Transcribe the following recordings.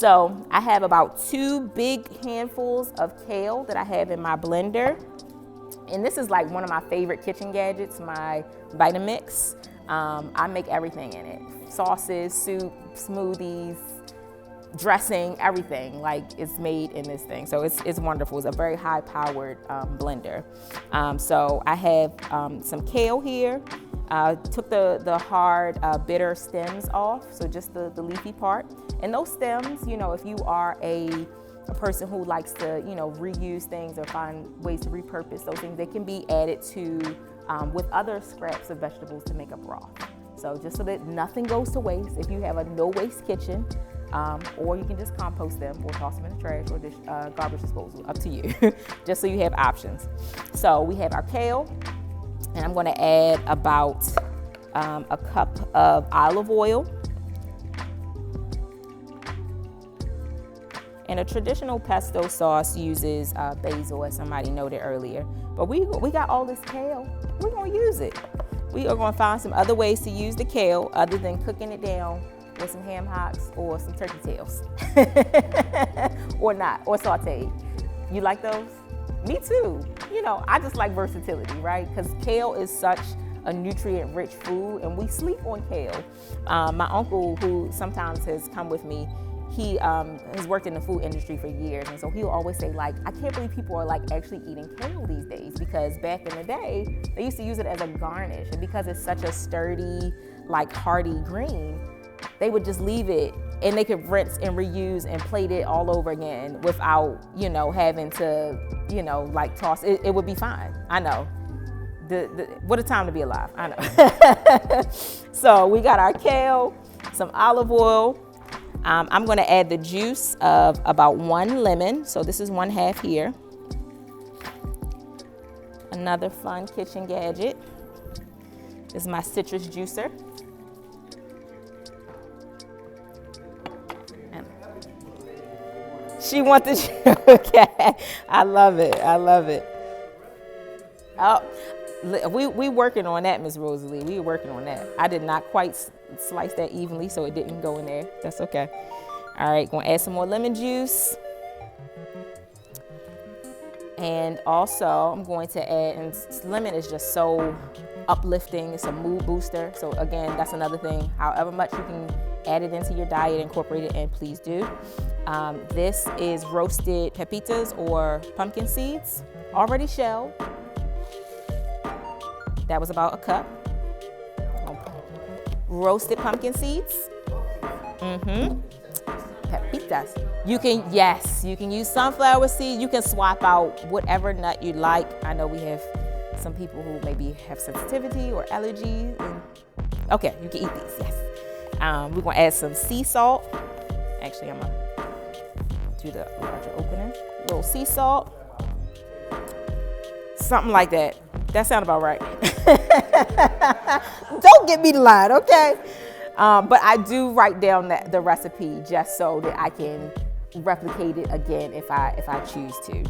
So I have about 2 big handfuls of kale that I have in my blender. And this is like one of my favorite kitchen gadgets, my Vitamix. I make everything in it. Sauces, soup, smoothies, dressing, everything like it's made in this thing. So it's wonderful. It's a very high powered blender. So I have some kale here. Took the hard bitter stems off, so just the leafy part. And those stems, you know, if you are a person who likes to, you know, reuse things or find ways to repurpose those things, they can be added to with other scraps of vegetables to make a broth. So just so that nothing goes to waste, if you have a no waste kitchen, or you can just compost them or toss them in the trash or garbage disposal, up to you, just so you have options. So we have our kale, and I'm gonna add about a cup of olive oil. And a traditional pesto sauce uses basil, as somebody noted earlier. But we got all this kale, we're gonna use it. We are gonna find some other ways to use the kale other than cooking it down with some ham hocks or some turkey tails. Or not, or sauteed. You like those? Me too. You know, I just like versatility, right? Because kale is such a nutrient-rich food, and we sleep on kale. My uncle, who sometimes has come with me, he has worked in the food industry for years, and so he'll always say, like, I can't believe people are like actually eating kale these days, because back in the day, they used to use it as a garnish, and because it's such a sturdy, like hearty green, they would just leave it, and they could rinse and reuse and plate it all over again without, you know, having to, you know, like toss it. It would be fine. I know. What a time to be alive. I know. So we got our kale, some olive oil. I'm going to add the juice of about 1 lemon. So this is 1/2 here. Another fun kitchen gadget is my citrus juicer. She wants to, okay. I love it. I love it. Oh, we working on that, Miss Rosalie. We working on that. I did not quite slice that evenly, so it didn't go in there. That's okay. All right, gonna add some more lemon juice. And also I'm going to add, and lemon is just so uplifting. It's a mood booster. So again, that's another thing. However much you can add it into your diet, incorporate it in, please do. This is roasted pepitas or pumpkin seeds, already shelled. That was about a cup. Roasted pumpkin seeds. Pepitas. You can use sunflower seeds. You can swap out whatever nut you like. I know we have some people who maybe have sensitivity or allergies. Okay, you can eat these, yes. We're gonna add some sea salt. Actually, I'm gonna do the larger opening. A little sea salt. Something like that. That sounds about right. Don't get me to lie, okay? But I do write down the recipe just so that I can replicate it again if I choose to.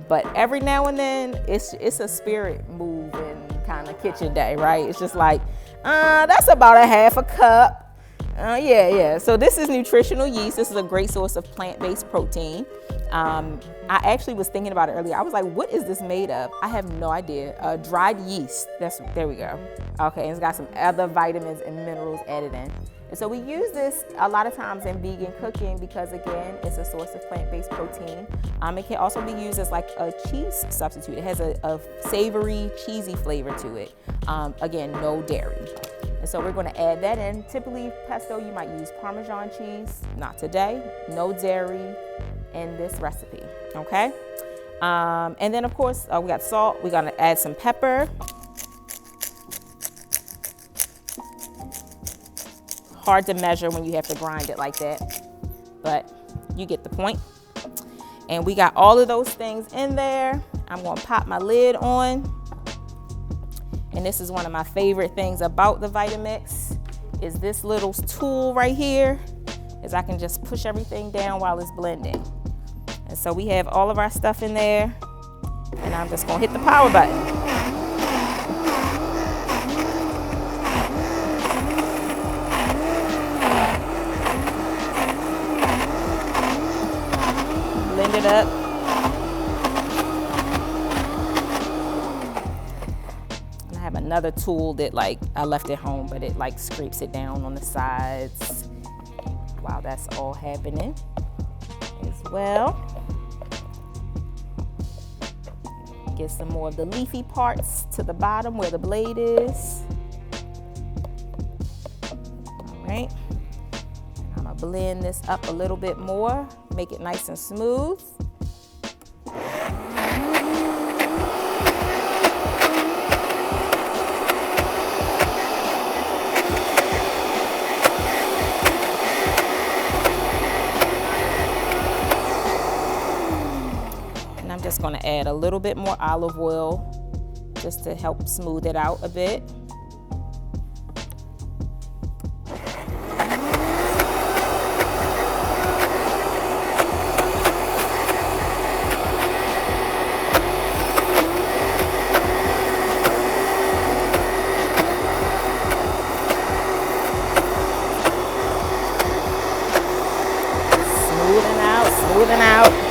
But every now and then, it's a spirit move and kind of kitchen day, right? It's just like, that's about a 1/2 cup. Yeah. So this is nutritional yeast. This is a great source of plant-based protein. I actually was thinking about it earlier. I was like, what is this made of? I have no idea. Dried yeast. There we go. Okay, and it's got some other vitamins and minerals added in. And so we use this a lot of times in vegan cooking because, again, it's a source of plant-based protein. It can also be used as like a cheese substitute. It has a savory, cheesy flavor to it. Again, no dairy. And so we're going to add that in. Typically, pesto, you might use Parmesan cheese. Not today. No dairy in this recipe, okay? And then, of course, we got salt. We're going to add some pepper. Hard to measure when you have to grind it like that, but you get the point. And we got all of those things in there. I'm going to pop my lid on. And this is one of my favorite things about the Vitamix is this little tool right here, is I can just push everything down while it's blending. And so we have all of our stuff in there, and I'm just gonna hit the power button. up. And I have another tool that like I left at home, but it like scrapes it down on the sides while that's all happening as well. Get some more of the leafy parts to the bottom where the blade is. All right. I'm gonna blend this up a little bit more, make it nice and smooth. I'm just going to add a little bit more olive oil just to help smooth it out a bit. Smoothing out, smoothing out.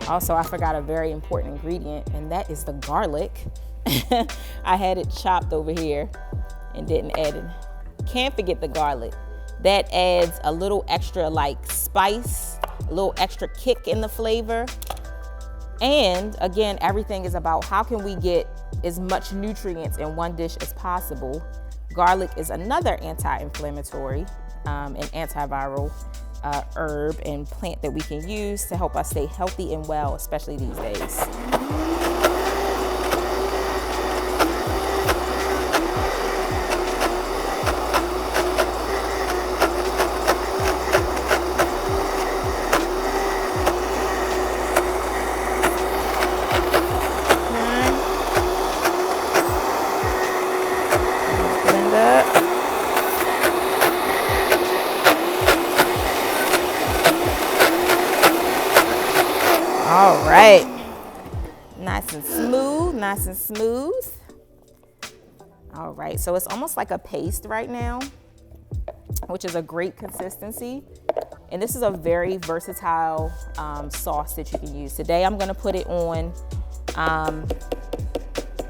Also, I forgot a very important ingredient, and that is the garlic. I had it chopped over here and didn't add it. Can't forget the garlic. That adds a little extra like spice, a little extra kick in the flavor. And again, everything is about how can we get as much nutrients in one dish as possible. Garlic is another anti-inflammatory and antiviral herb and plant that we can use to help us stay healthy and well, especially these days. Blend up. All right, nice and smooth, nice and smooth. All right, so it's almost like a paste right now, which is a great consistency. And this is a very versatile sauce that you can use. Today I'm gonna put it on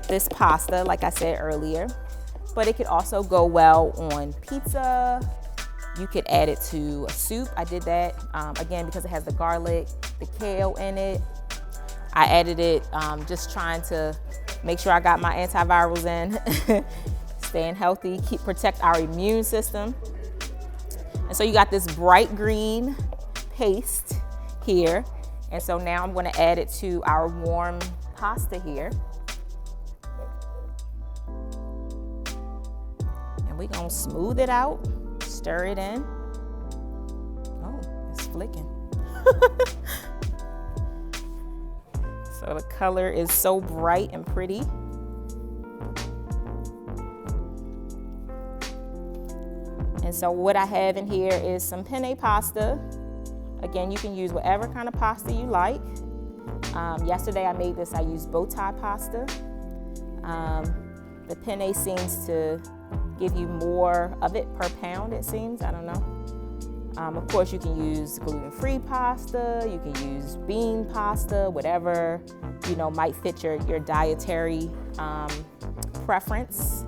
this pasta, like I said earlier, but it could also go well on pizza. You could add it to a soup. I did that, again, because it has the garlic, the kale in it. I added it just trying to make sure I got my antivirals in, staying healthy, protect our immune system. And so you got this bright green paste here. And so now I'm gonna add it to our warm pasta here. And we're gonna smooth it out. Stir it in. Oh, it's flicking. So the color is so bright and pretty. And so what I have in here is some penne pasta. Again, you can use whatever kind of pasta you like. Yesterday I made this, I used bow tie pasta. The penne seems to give you more of it per pound, it seems, I don't know. Of course, you can use gluten-free pasta, you can use bean pasta, whatever, you know, might fit your dietary preference.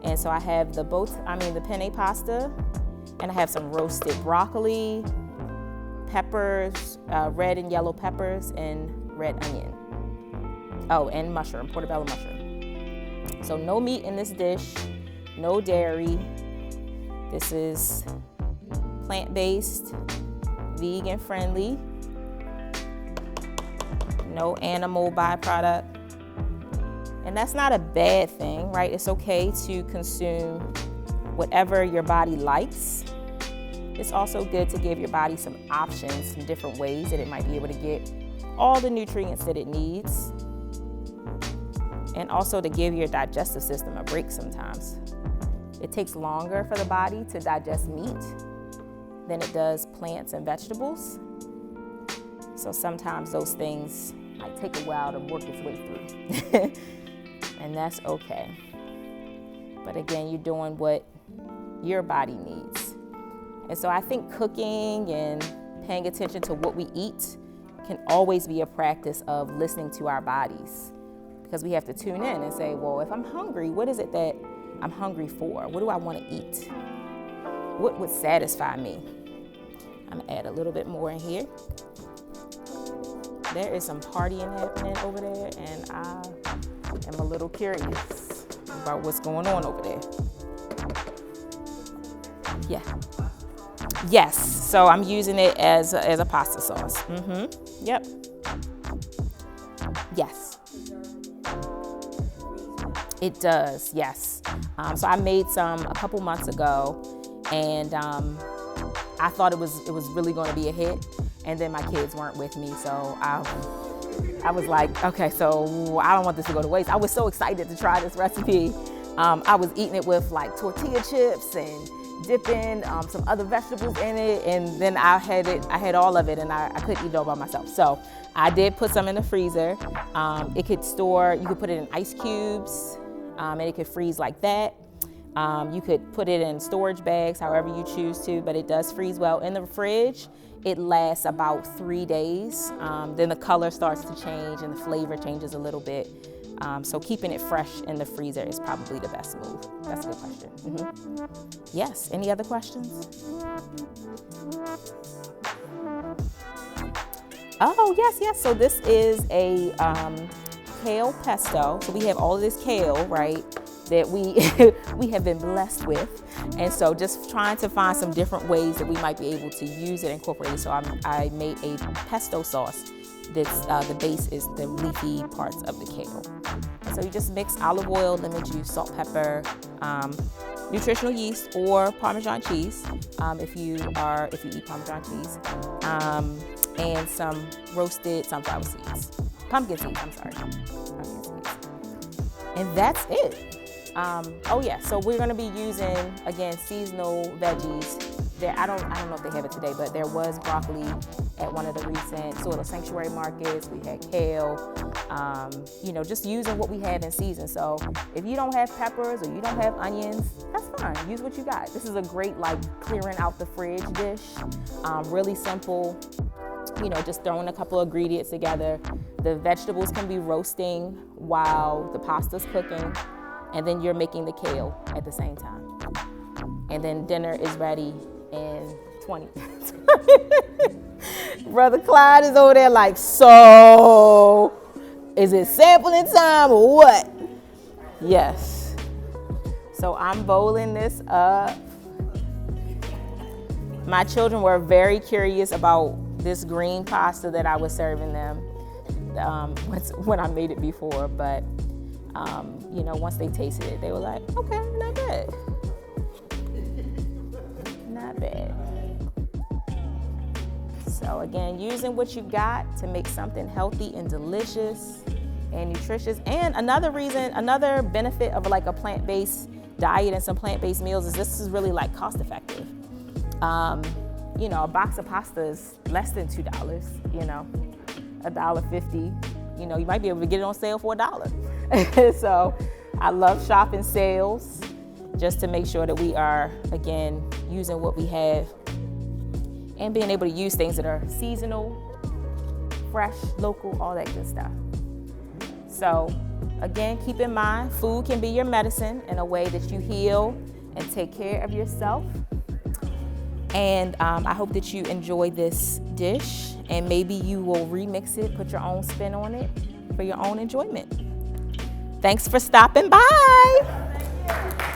And so I have the penne pasta, and I have some roasted broccoli, peppers, red and yellow peppers, and red onion. Oh, and mushroom, portobello mushroom. So no meat in this dish, no dairy. This is plant-based, vegan-friendly, no animal byproduct. And that's not a bad thing, right? It's okay to consume whatever your body likes. It's also good to give your body some options, some different ways that it might be able to get all the nutrients that it needs. And also to give your digestive system a break sometimes. It takes longer for the body to digest meat than it does plants and vegetables. So sometimes those things might take a while to work its way through. And that's okay. But again, you're doing what your body needs. And so I think cooking and paying attention to what we eat can always be a practice of listening to our bodies, because we have to tune in and say, well, if I'm hungry, what is it that I'm hungry for? What do I want to eat? What would satisfy me? I'm gonna add a little bit more in here. There is some partying happening over there, and I am a little curious about what's going on over there. Yeah. Yes, so I'm using it as a pasta sauce. Yep. Yes. It does, yes. So I made some a couple months ago, and I thought it was really going to be a hit, and then my kids weren't with me, so I was like, okay, so I don't want this to go to waste. I was so excited to try this recipe. I was eating it with like tortilla chips and dipping some other vegetables in it, and then I had all of it, and I couldn't eat it all by myself. So I did put some in the freezer. It could store, you could put it in ice cubes, and it could freeze like that. You could put it in storage bags, however you choose to, but it does freeze well. In the fridge, it lasts about 3 days. Then the color starts to change and the flavor changes a little bit. So keeping it fresh in the freezer is probably the best move. That's a good question. Yes, any other questions? Oh, yes. So this is a kale pesto. So we have all of this kale, right, that we have been blessed with. And so just trying to find some different ways that we might be able to use it, incorporate it. So I made a pesto sauce. That's the base is the leafy parts of the kale. And so you just mix olive oil, lemon juice, salt, pepper, nutritional yeast or Parmesan cheese if you eat Parmesan cheese, and some roasted sunflower seeds, pumpkin seeds. And that's it. So we're going to be using, again, seasonal veggies. I don't know if they have it today, but there was broccoli at one of the recent sort of sanctuary markets. We had kale, just using what we have in season. So if you don't have peppers or you don't have onions, that's fine. Use what you got. This is a great clearing out the fridge dish. Really simple. Just throwing a couple of ingredients together. The vegetables can be roasting while the pasta's cooking, and then you're making the kale at the same time. And then dinner is ready in 20 minutes. Brother Clyde is over there like, so is it sampling time or what? Yes. So I'm bowling this up. My children were very curious about this green pasta that I was serving them when I made it before, but once they tasted it, they were like, okay, not bad. Not bad. So again, using what you got to make something healthy and delicious and nutritious. And another benefit of a plant-based diet and some plant-based meals is this is really cost effective. A box of pasta is less than $2, $1.50. You might be able to get it on sale for $1. So I love shopping sales just to make sure that we are, again, using what we have and being able to use things that are seasonal, fresh, local, all that good stuff. So again, keep in mind, food can be your medicine in a way that you heal and take care of yourself. And I hope that you enjoy this dish, and maybe you will remix it, put your own spin on it for your own enjoyment. Thanks for stopping by.